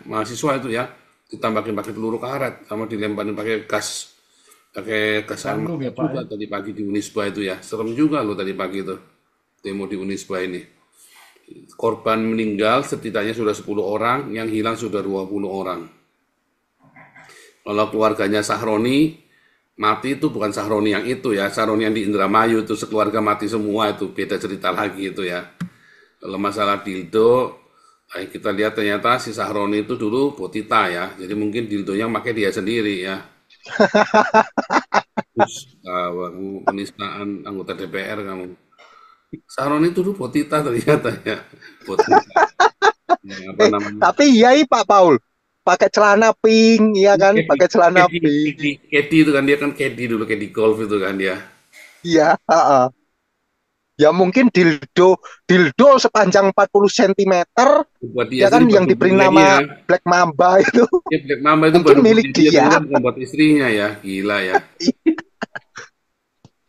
mahasiswa itu ya, ditambahin pakai peluru karet sama dilemparin pakai gas air Kandung mata ya Pak juga ya. tadi pagi di Unisba itu ya. Serem juga loh tadi pagi itu demo di Unisba ini. Korban meninggal setidaknya sudah 10 orang, yang hilang sudah 20 orang. Kalau keluarganya Sahroni mati itu bukan Sahroni yang itu ya, Sahroni yang di Indramayu itu sekeluarga mati semua, itu beda cerita lagi itu ya. Kalau masalah dildo, kita lihat ternyata si Sahroni itu dulu potita ya, jadi mungkin dildonya pakai dia sendiri ya. Terus kamu penistaan anggota DPR kamu. Sahroni itu dulu potita ternyata ya, potita. Yang apa namanya? Tapi iya Pak Paul, pakai celana pink, iya kan? Kedi, Pakai celana Kedi, pink. Kedi, Kedi itu kan dia kan Kedi dulu, Kedi golf itu kan dia. Iya, heeh. Ya mungkin dildo dildo sepanjang 40 cm Buat dia ya kan sendiri, buat yang diberi tubuhnya dia. nama Black Mamba itu Ya, Black Mamba itu mungkin baru buat milik dia, dia. ternyata bukan buat istrinya ya. Gila ya.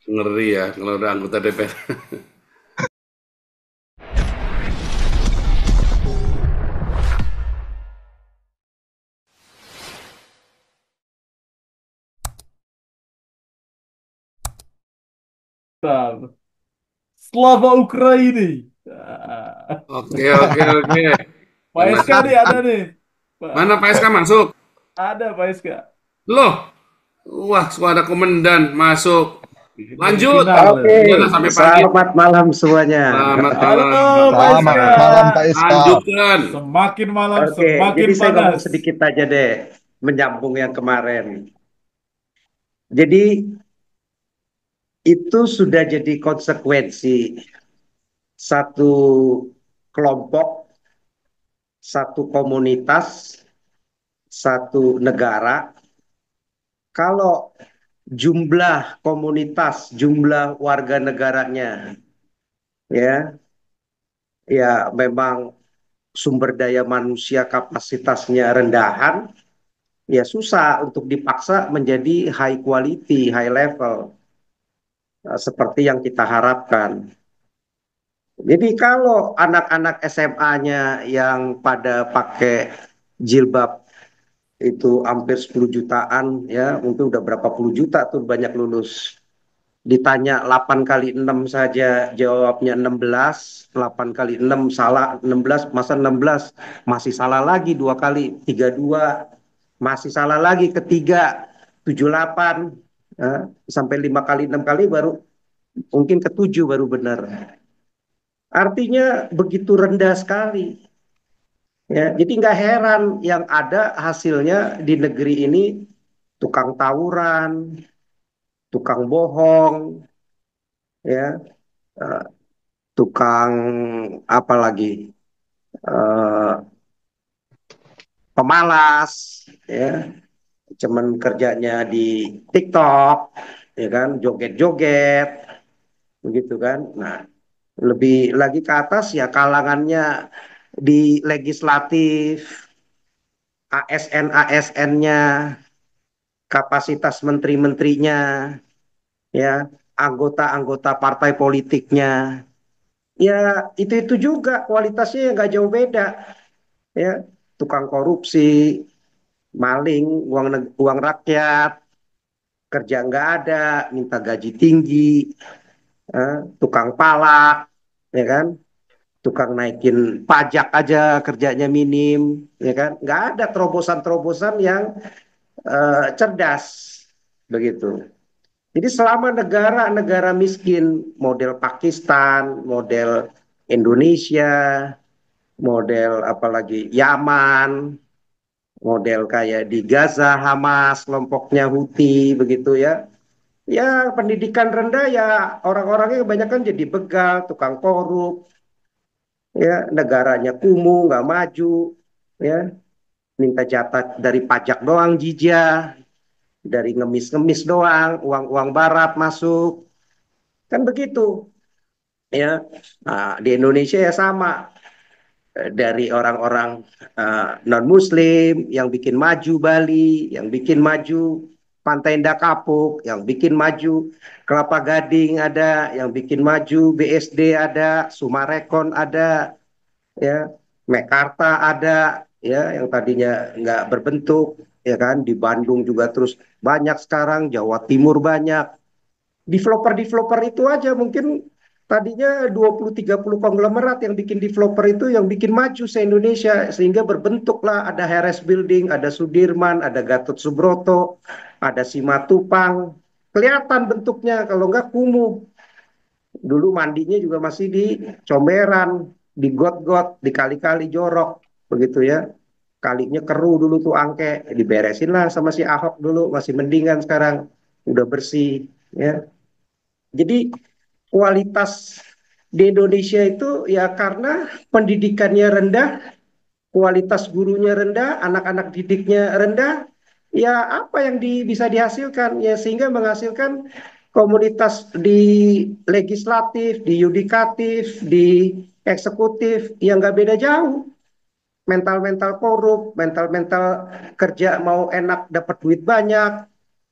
Ngeri ya kalau udah anggota DPR. Bentar. Slava Ukraini. Ah. Oke, oke, oke. Pak Kena SK nih ada nih. Pak. mana Pak SK masuk? Ada Pak SK. Loh, wah, suara komandan masuk. Lagi Lanjut. final ya. Oke, Iyalah sampai pagi. selamat malam semuanya. Selamat Halo malam. Pak SK. Selamat malam Pak Iska. Lanjutkan. Semakin malam Oke, semakin jadi saya ngomong panas. sedikit aja deh, menyambung yang kemarin. Jadi itu sudah jadi konsekuensi satu kelompok, satu komunitas, satu negara. Kalau jumlah komunitas, jumlah warga negaranya, ya, ya memang sumber daya manusia kapasitasnya rendahan, ya susah untuk dipaksa menjadi high quality, high level, seperti yang kita harapkan. Jadi kalau anak-anak SMA-nya yang pada pakai jilbab itu hampir 10 jutaan, ya mungkin udah berapa puluh juta tuh banyak lulus. Ditanya 8 kali 6 saja jawabnya 16, 8 kali 6 salah 16, masa 16 masih salah lagi dua kali, 32 masih salah lagi ketiga, 78, sampai 5 kali 6 kali baru mungkin ketujuh baru benar. Artinya begitu rendah sekali. Ya, jadi nggak heran yang ada hasilnya di negeri ini tukang tawuran, tukang bohong, ya, eh, tukang apa lagi, eh, pemalas, ya, cuman kerjanya di TikTok, ya kan, joget-joget, begitu kan. Nah, lebih lagi ke atas ya kalangannya di legislatif, ASN-ASN-nya, kapasitas menteri-menterinya, ya, anggota-anggota partai politiknya, ya itu juga kualitasnya yang nggak jauh beda, ya, tukang korupsi, maling uang rakyat, kerja nggak ada, minta gaji tinggi, tukang palak, ya kan, tukang naikin pajak aja kerjanya minim, ya kan, nggak ada terobosan-terobosan yang cerdas begitu. Jadi selama negara-negara miskin, model Pakistan, model Indonesia, model apalagi Yaman, model kayak di Gaza, Hamas, kelompoknya Houthi, begitu ya. Ya pendidikan rendah ya orang-orangnya kebanyakan jadi begal, tukang korup, ya negaranya kumuh, nggak maju, ya minta jatah dari pajak doang jijah, dari ngemis-ngemis doang, uang-uang barat masuk, kan begitu. Ya, nah, di Indonesia ya sama. Dari orang-orang non-Muslim yang bikin maju Bali, yang bikin maju Pantai Indah Kapuk, yang bikin maju Kelapa Gading ada, yang bikin maju BSD ada, Sumarekon ada, ya, Mekarta ada, ya yang tadinya nggak berbentuk, ya kan, di Bandung juga terus banyak sekarang, Jawa Timur banyak. Developer-developer itu aja mungkin tadinya 20-30 konglomerat yang bikin developer itu yang bikin maju se-Indonesia sehingga berbentuklah ada Heres Building, ada Sudirman, ada Gatot Subroto, ada Simatupang. Kelihatan bentuknya kalau nggak kumuh. Dulu mandinya juga masih di comberan, di got-got, di kali-kali jorok, begitu ya. Kalinya keruh dulu tuh angke, diberesin lah sama si Ahok dulu, masih mendingan sekarang, udah bersih, ya. Jadi kualitas di Indonesia itu ya karena pendidikannya rendah, kualitas gurunya rendah, anak-anak didiknya rendah, ya apa yang bisa dihasilkan ya sehingga menghasilkan komunitas di legislatif, di yudikatif, di eksekutif yang nggak beda jauh. Mental-mental korup, mental-mental kerja mau enak dapat duit banyak,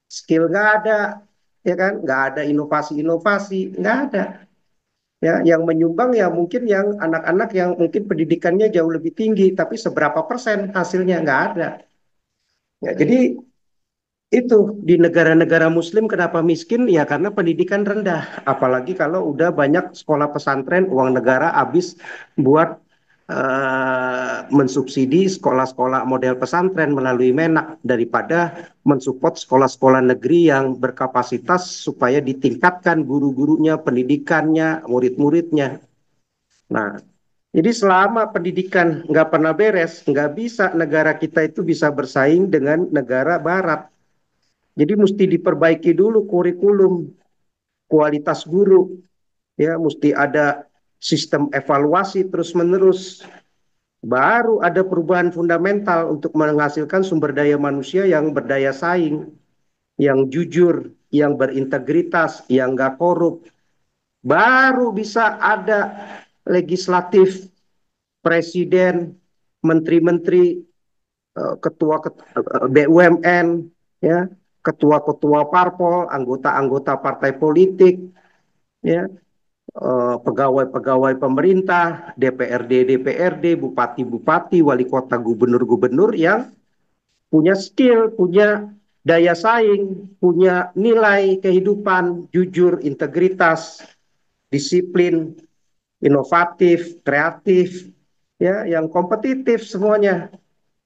skill nggak ada, ya kan? Nggak ada inovasi-inovasi, nggak ada. Ya, yang menyumbang ya mungkin yang anak-anak yang mungkin pendidikannya jauh lebih tinggi, tapi seberapa persen hasilnya nggak ada. Ya, jadi itu di negara-negara Muslim kenapa miskin? Ya karena pendidikan rendah. Apalagi kalau udah banyak sekolah pesantren, uang negara habis buat mensubsidi sekolah-sekolah model pesantren melalui Menak daripada mensupport sekolah-sekolah negeri yang berkapasitas supaya ditingkatkan guru-gurunya, pendidikannya, murid-muridnya. Nah, jadi selama pendidikan nggak pernah beres, nggak bisa negara kita itu bisa bersaing dengan negara Barat. Jadi mesti diperbaiki dulu kurikulum, kualitas guru, ya mesti ada sistem evaluasi terus-menerus. Baru ada perubahan fundamental untuk menghasilkan sumber daya manusia yang berdaya saing, yang jujur, yang berintegritas, yang nggak korup. Baru bisa ada legislatif, presiden, menteri-menteri, ketua BUMN, ya, ketua-ketua parpol, anggota-anggota partai politik, ya, pegawai-pegawai pemerintah, DPRD, bupati-bupati, wali kota, gubernur-gubernur yang punya skill, punya daya saing, punya nilai kehidupan, jujur, integritas, disiplin, inovatif, kreatif, ya, yang kompetitif semuanya.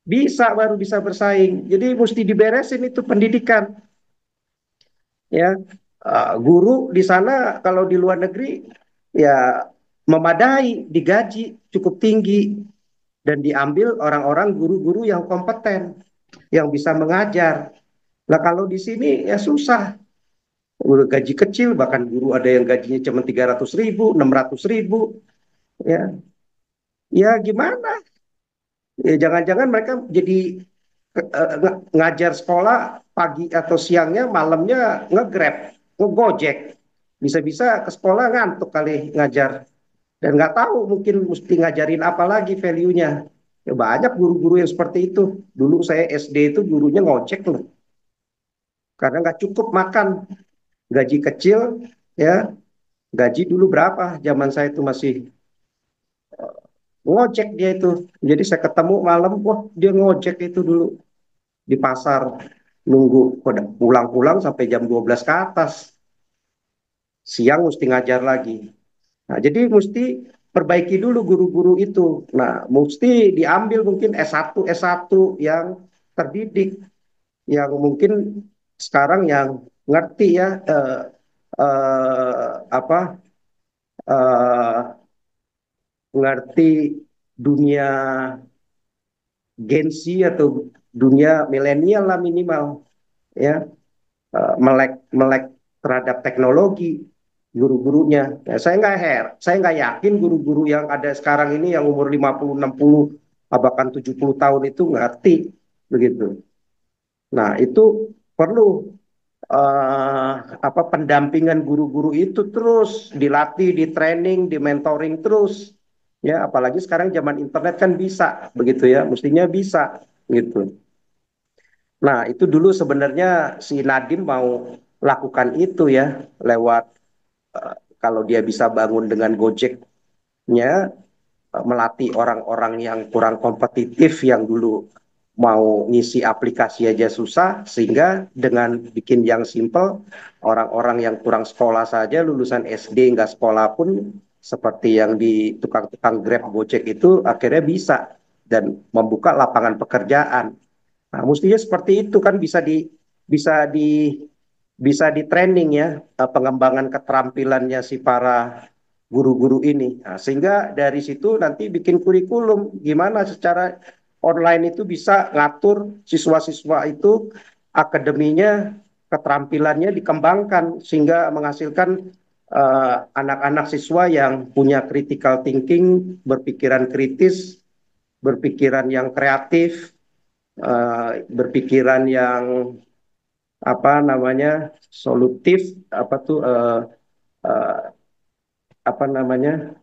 Bisa baru bisa bersaing. Jadi mesti diberesin itu pendidikan. Ya, guru di sana kalau di luar negeri ya memadai, digaji cukup tinggi dan diambil orang-orang guru-guru yang kompeten, yang bisa mengajar. Nah kalau di sini ya susah. Udah gaji kecil, bahkan guru ada yang gajinya cuma 300.000, 600.000. Ya, ya gimana? Ya jangan-jangan mereka jadi ngajar sekolah pagi atau siangnya, malamnya nge-Grab, nge-Gojek. Bisa-bisa ke sekolah ngantuk kali ngajar. Dan nggak tahu mungkin mesti ngajarin apa lagi value-nya. Ya banyak guru-guru yang seperti itu. Dulu saya SD itu gurunya ngojek loh. Karena nggak cukup makan. Gaji kecil, ya. Gaji dulu berapa? Zaman saya itu masih ngojek dia itu. Jadi saya ketemu malam, wah dia ngojek itu dulu di pasar. Nunggu pulang-pulang sampai jam 12 ke atas. Siang mesti ngajar lagi. Nah, jadi mesti perbaiki dulu guru-guru itu. Nah, mesti diambil mungkin S1 yang terdidik, yang mungkin sekarang yang ngerti ya apa eh, ngerti dunia Gen Z atau dunia milenial lah minimal ya, melek melek terhadap teknologi guru-gurunya. Ya, saya nggak yakin guru-guru yang ada sekarang ini yang umur 50, 60, bahkan 70 tahun itu ngerti begitu. Nah, itu perlu eh, apa pendampingan guru-guru itu terus dilatih, di training, di mentoring terus. Ya, apalagi sekarang zaman internet kan bisa begitu ya, mestinya bisa gitu. Nah, itu dulu sebenarnya si Nadiem mau lakukan itu ya lewat kalau dia bisa bangun dengan Gojeknya, melatih orang-orang yang kurang kompetitif yang dulu mau ngisi aplikasi aja susah, sehingga dengan bikin yang simple, orang-orang yang kurang sekolah saja, lulusan SD nggak sekolah pun, seperti yang di tukang-tukang Grab Gojek itu, akhirnya bisa dan membuka lapangan pekerjaan. Nah, mestinya seperti itu kan bisa di bisa di training ya, pengembangan keterampilannya si para guru-guru ini. Nah, sehingga dari situ nanti bikin kurikulum gimana secara online itu bisa ngatur siswa-siswa itu akademinya, keterampilannya dikembangkan sehingga menghasilkan anak-anak siswa yang punya critical thinking, berpikiran kritis, berpikiran yang kreatif, berpikiran yang apa namanya solutif, apa tuh eh, apa namanya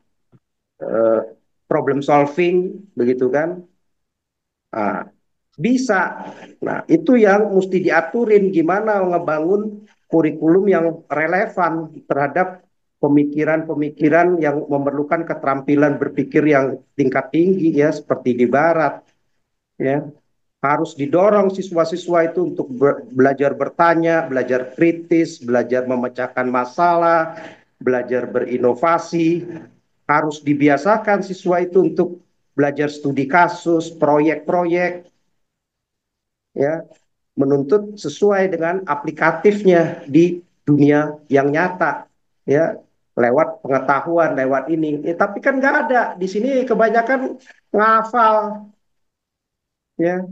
eh, problem solving, begitu kan. Nah, bisa. Nah, itu yang mesti diaturin gimana ngebangun kurikulum yang relevan terhadap pemikiran-pemikiran yang memerlukan keterampilan berpikir yang tingkat tinggi ya, seperti di barat ya. Harus didorong siswa-siswa itu untuk belajar bertanya, belajar kritis, belajar memecahkan masalah, belajar berinovasi. Harus dibiasakan siswa itu untuk belajar studi kasus, proyek-proyek, ya, menuntut sesuai dengan aplikatifnya di dunia yang nyata, ya, lewat pengetahuan, lewat ini. Tapi kan nggak ada di sini, kebanyakan ngafal, ya.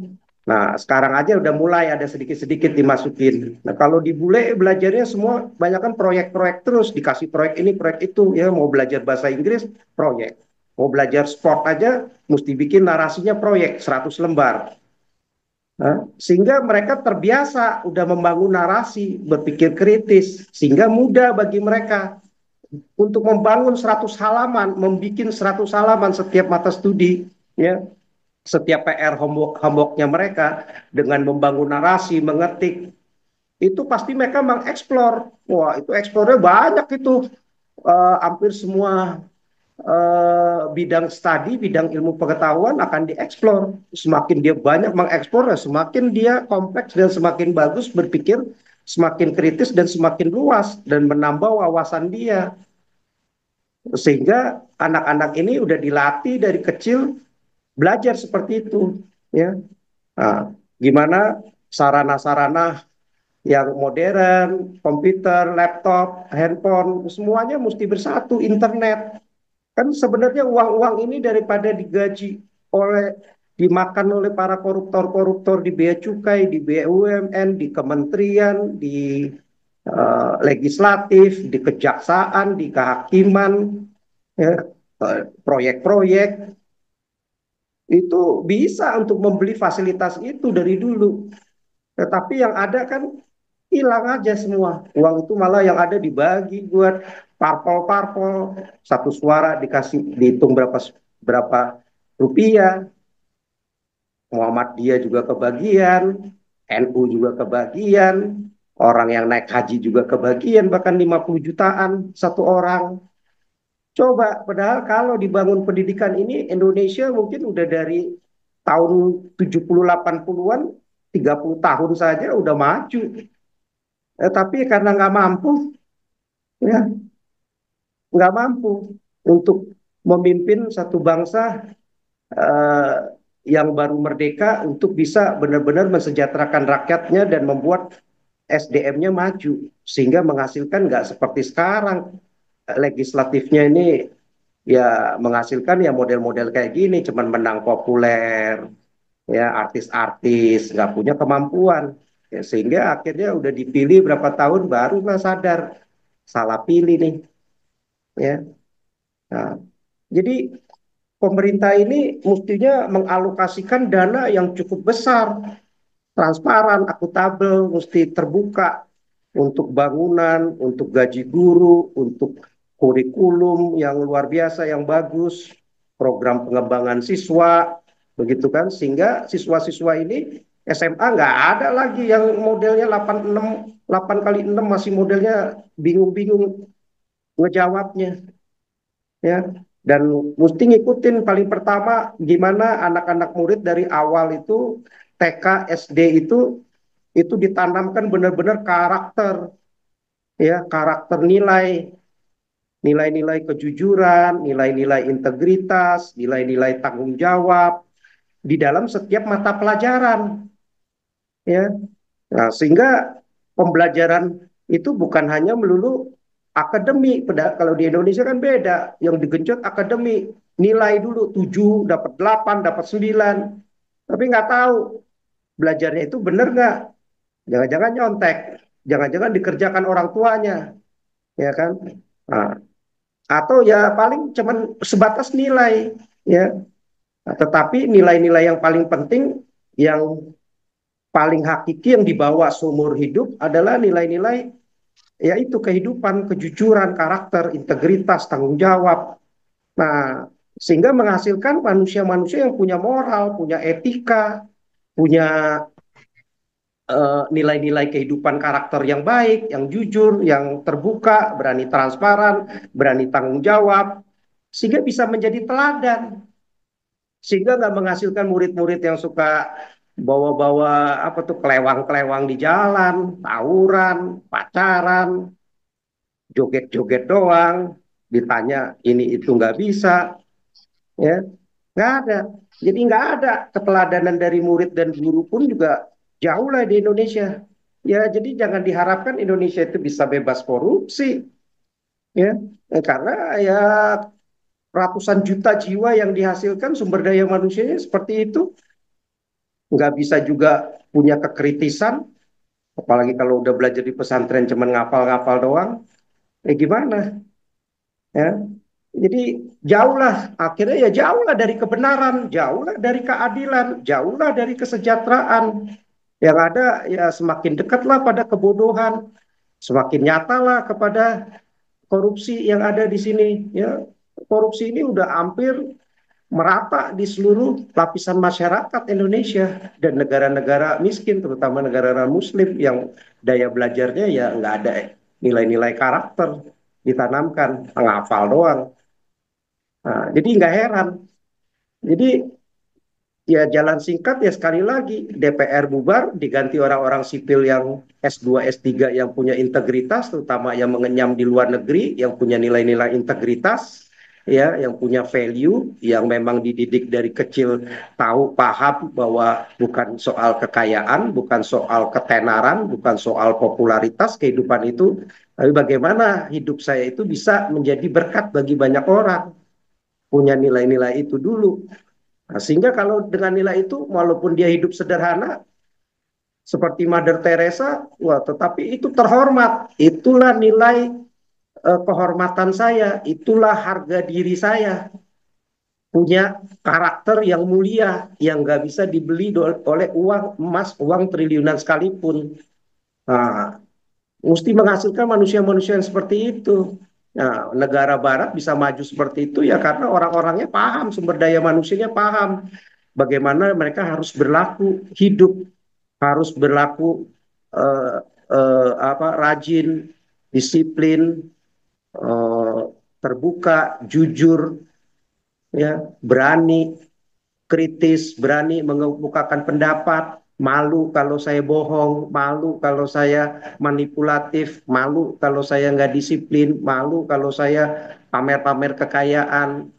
Nah, sekarang aja udah mulai ada sedikit-sedikit dimasukin. Nah, kalau di bule belajarnya semua banyak kan proyek-proyek terus, dikasih proyek ini, proyek itu, ya mau belajar bahasa Inggris, proyek. Mau belajar sport aja, mesti bikin narasinya proyek 100 lembar. Nah, sehingga mereka terbiasa udah membangun narasi, berpikir kritis, sehingga mudah bagi mereka untuk membangun 100 halaman, membuat 100 halaman setiap mata studi, ya, setiap PR homeworknya mereka dengan membangun narasi, mengetik, itu pasti mereka mengeksplor. Wah, itu eksplornya banyak itu. Hampir semua bidang studi, bidang ilmu pengetahuan akan dieksplor. Semakin dia banyak mengeksplor, semakin dia kompleks dan semakin bagus berpikir, semakin kritis dan semakin luas dan menambah wawasan dia. Sehingga anak-anak ini udah dilatih dari kecil belajar seperti itu, ya. Nah, gimana sarana-sarana yang modern, komputer, laptop, handphone, semuanya mesti bersatu, internet. Kan sebenarnya uang-uang ini daripada digaji oleh dimakan oleh para koruptor-koruptor di bea cukai, di BUMN, di kementerian, di legislatif, di kejaksaan, di kehakiman, ya, proyek-proyek itu bisa untuk membeli fasilitas itu dari dulu. Tetapi yang ada kan hilang aja semua. Uang itu malah yang ada dibagi buat parpol-parpol. Satu suara dikasih dihitung berapa berapa rupiah. Muhammadiyah juga kebagian, NU juga kebagian, orang yang naik haji juga kebagian, bahkan 50 jutaan satu orang. Coba, padahal kalau dibangun pendidikan ini, Indonesia mungkin udah dari tahun 70 80-an, 30 tahun saja udah maju. Tapi karena ya nggak mampu untuk memimpin satu bangsa eh, yang baru merdeka untuk bisa benar-benar mensejahterakan rakyatnya dan membuat SDM-nya maju sehingga menghasilkan nggak seperti sekarang legislatifnya ini ya menghasilkan ya model-model kayak gini, cuman menang populer, ya artis-artis nggak punya kemampuan, ya, sehingga akhirnya udah dipilih berapa tahun baru nggak sadar salah pilih nih, ya. Nah, jadi pemerintah ini mestinya mengalokasikan dana yang cukup besar, transparan, akuntabel, mesti terbuka untuk bangunan, untuk gaji guru, untuk kurikulum yang luar biasa, yang bagus, program pengembangan siswa, begitu kan, sehingga siswa-siswa ini SMA nggak ada lagi yang modelnya 86, 8 kali 6 masih modelnya bingung-bingung ngejawabnya, ya. Dan mesti ngikutin paling pertama gimana anak-anak murid dari awal itu TK, SD itu ditanamkan benar-benar karakter, ya, karakter nilai, nilai-nilai kejujuran, nilai-nilai integritas, nilai-nilai tanggung jawab di dalam setiap mata pelajaran, ya. Nah, sehingga pembelajaran itu bukan hanya melulu akademik. Kalau di Indonesia kan beda, yang digenjot akademik, nilai dulu 7, dapat 8, dapat 9, tapi nggak tahu belajarnya itu benar nggak, jangan-jangan nyontek, jangan-jangan dikerjakan orang tuanya, ya kan. Nah, atau ya paling cuman sebatas nilai, ya. Nah, tetapi nilai-nilai yang paling penting, yang paling hakiki yang dibawa seumur hidup adalah nilai-nilai, yaitu kehidupan, kejujuran, karakter, integritas, tanggung jawab. Nah, sehingga menghasilkan manusia-manusia yang punya moral, punya etika, punya nilai-nilai kehidupan karakter yang baik, yang jujur, yang terbuka, berani transparan, berani tanggung jawab, sehingga bisa menjadi teladan, sehingga nggak menghasilkan murid-murid yang suka bawa-bawa apa tuh kelewang-kelewang di jalan, tawuran, pacaran, joget-joget doang, ditanya ini itu nggak bisa, ya, nggak ada. Jadi nggak ada keteladanan dari murid dan guru pun juga jauh lah di Indonesia. Ya, jadi jangan diharapkan Indonesia itu bisa bebas korupsi, ya. Karena ya ratusan juta jiwa yang dihasilkan sumber daya manusianya seperti itu, nggak bisa juga punya kekritisan, apalagi kalau udah belajar di pesantren cuman ngapal-ngapal doang, gimana? Ya, jadi jauhlah, akhirnya ya jauhlah dari kebenaran, jauhlah dari keadilan, jauhlah dari kesejahteraan. Yang ada ya semakin dekatlah pada kebodohan, semakin nyatalah kepada korupsi yang ada di sini. Ya, korupsi ini udah hampir merata di seluruh lapisan masyarakat Indonesia dan negara-negara miskin, terutama negara Muslim yang daya belajarnya ya nggak ada nilai-nilai karakter ditanamkan, ngafal doang. Nah, jadi nggak heran. Jadi ya jalan singkat ya sekali lagi DPR bubar diganti orang-orang sipil yang S2, S3 yang punya integritas, terutama yang mengenyam di luar negeri, yang punya nilai-nilai integritas, ya, yang punya value, yang memang dididik dari kecil tahu paham bahwa bukan soal kekayaan, bukan soal ketenaran, bukan soal popularitas kehidupan itu, tapi bagaimana hidup saya itu bisa menjadi berkat bagi banyak orang, punya nilai-nilai itu dulu. Nah, sehingga kalau dengan nilai itu, walaupun dia hidup sederhana, seperti Mother Teresa, wah, tetapi itu terhormat. Itulah nilai kehormatan saya, itulah harga diri saya. Punya karakter yang mulia, yang nggak bisa dibeli oleh uang emas, uang triliunan sekalipun. Nah, mesti menghasilkan manusia-manusia yang seperti itu. Nah, negara barat bisa maju seperti itu ya karena orang-orangnya paham, sumber daya manusianya paham bagaimana mereka harus berlaku hidup, harus berlaku eh, rajin, disiplin, eh, terbuka, jujur, ya, berani kritis, berani mengemukakan pendapat, malu kalau saya bohong, malu kalau saya manipulatif, malu kalau saya nggak disiplin, malu kalau saya pamer-pamer kekayaan,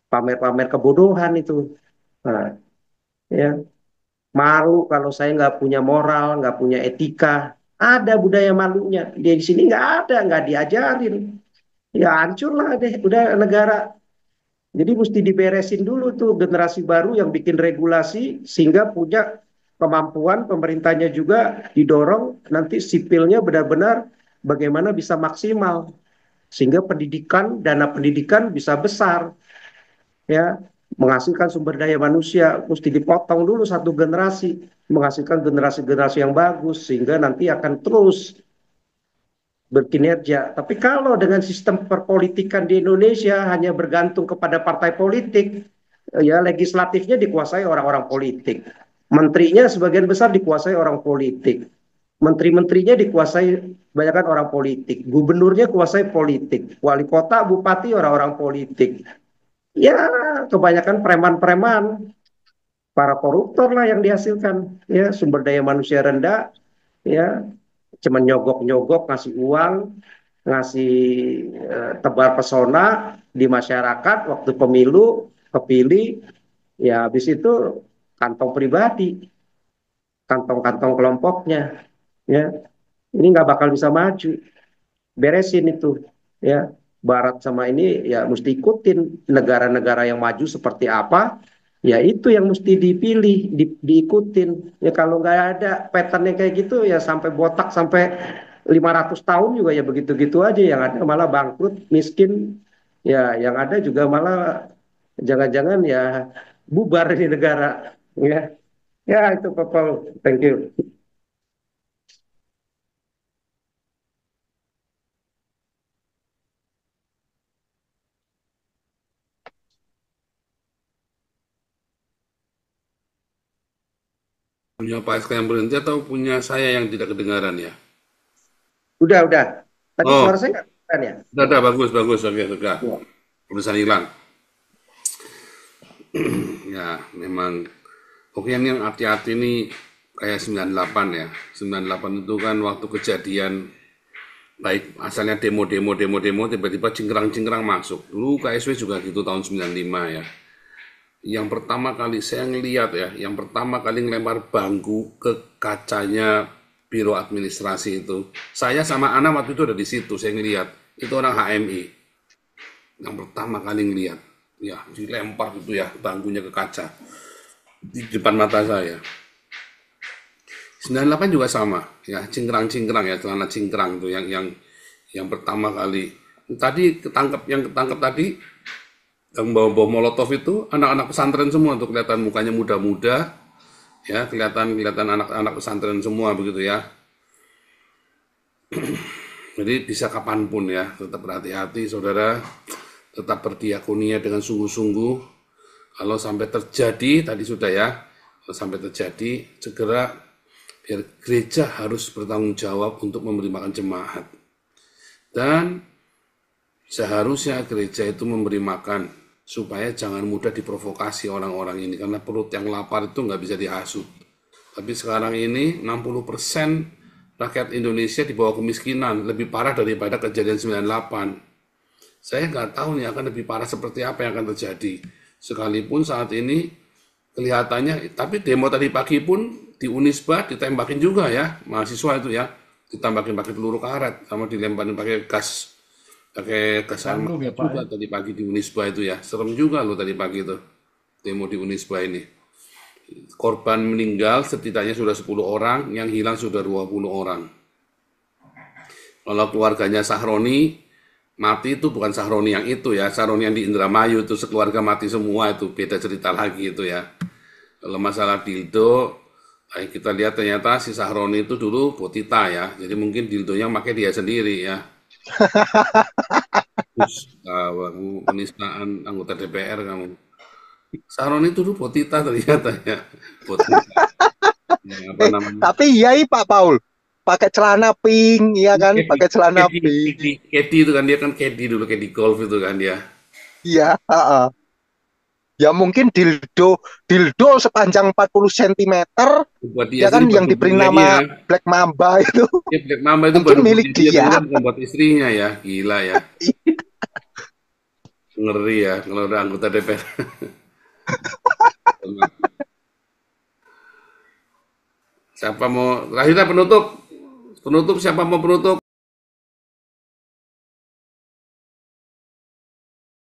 pamer-pamer kebodohan itu. Nah, ya, malu kalau saya nggak punya moral, nggak punya etika. Ada budaya malunya. Di sini nggak ada, nggak diajarin. Ya hancurlah deh, udah negara. Jadi mesti diberesin dulu tuh generasi baru yang bikin regulasi sehingga punya kemampuan, pemerintahnya juga didorong nanti sipilnya benar-benar bagaimana bisa maksimal sehingga pendidikan, dana pendidikan bisa besar, ya, menghasilkan sumber daya manusia mesti dipotong dulu satu generasi, menghasilkan generasi-generasi yang bagus sehingga nanti akan terus berkinerja. Tapi kalau dengan sistem perpolitikan di Indonesia hanya bergantung kepada partai politik, ya legislatifnya dikuasai orang-orang politik, menterinya sebagian besar dikuasai orang politik, menteri-menterinya dikuasai kebanyakan orang politik, gubernurnya kuasai politik, wali kota, bupati orang-orang politik. Ya kebanyakan preman-preman, para koruptor lah yang dihasilkan. Ya sumber daya manusia rendah, ya cuma nyogok-nyogok, ngasih uang, ngasih tebar pesona di masyarakat waktu pemilu, kepilih, ya habis itu kantong pribadi, kantong-kantong kelompoknya, ya ini nggak bakal bisa maju. Beresin itu, ya Barat sama ini ya mesti ikutin negara-negara yang maju seperti apa, ya itu yang mesti dipilih, diikutin. Ya kalau nggak ada patternnya kayak gitu ya sampai botak sampai 500 tahun juga ya begitu-gitu aja, yang ada malah bangkrut, miskin, ya yang ada juga malah jangan-jangan ya bubar di negara, ya. Ya itu Pak Paul, thank you. Punya Pak SK yang berhenti atau punya saya yang tidak kedengaran ya? Udah. Tadi suara Oh, saya nggak kedengeran ya? udah, bagus, bagus, oke, sudah. Ya. Urusan hilang. Ya, memang. Oke, yang hati-hati nih kayak 98 ya. 98 itu kan waktu kejadian baik asalnya demo tiba-tiba cingkrang-cingkrang masuk. Dulu KSW juga gitu tahun 95 ya. Yang pertama kali saya ngeliat ya, yang pertama kali ngelempar bangku ke kacanya biro administrasi itu. Saya sama Ana waktu itu ada di situ, saya ngeliat. Itu orang HMI. Yang pertama kali ngeliat. Ya, dilempar gitu ya bangkunya ke kaca di depan mata saya. 98 juga sama, ya cingkrang-cingkrang ya, celana cingkrang tuh yang pertama kali. Tadi ketangkep tadi yang bawa-bawa molotov itu anak-anak pesantren semua tuh, kelihatan mukanya muda-muda, ya kelihatan anak-anak pesantren semua begitu ya. Jadi bisa kapanpun ya, tetap berhati-hati saudara, tetap berdiakonia dengan sungguh-sungguh. Kalau sampai terjadi, tadi sudah ya, kalau sampai terjadi, segera biar gereja harus bertanggung jawab untuk memberi makan jemaat. Dan seharusnya gereja itu memberi makan, supaya jangan mudah diprovokasi orang-orang ini, karena perut yang lapar itu nggak bisa dihasut. Tapi sekarang ini 60% rakyat Indonesia di bawah kemiskinan, lebih parah daripada kejadian 98. Saya nggak tahu nih akan lebih parah seperti apa yang akan terjadi. Sekalipun saat ini kelihatannya, tapi demo tadi pagi pun di Unisba ditembakin juga ya, mahasiswa itu ya, ditambakin pakai peluru karet, sama dilemparin pakai gas arma Bandung ya Pak ya. juga tadi pagi di Unisba itu ya. Serem juga loh tadi pagi itu, demo di Unisba ini. Korban meninggal setidaknya sudah 10 orang, yang hilang sudah 20 orang. Kalau keluarganya Sahroni, mati itu bukan Sahroni yang itu ya, Sahroni yang di Indramayu itu sekeluarga mati semua, itu beda cerita lagi itu ya. Kalau masalah dildo, kita lihat ternyata si Sahroni itu dulu potita ya, jadi mungkin dildonya pakai dia sendiri ya. Terus kamu penistaan anggota DPR kamu. Sahroni itu dulu potita ternyata ya, potita. Ya, apa namanya? Tapi iya Pak Paul, pakai celana pink, iya kan? Kedi, Pakai celana Kedi, pink. Kedi itu kan dia kan Kedi dulu, Kedi golf itu kan dia. Iya, heeh. Ya mungkin dildo dildo sepanjang 40 cm, Buat dia ya kan sendiri, buat yang diberi hobinya dia. nama Black Mamba itu Ya, Black Mamba itu mungkin buat milik hobinya dia, dia. ternyata bukan buat istrinya ya. Gila ya. Ngeri ya kalau udah anggota DPR. Siapa mau, terakhir penutup. Penutup siapa mau penutup?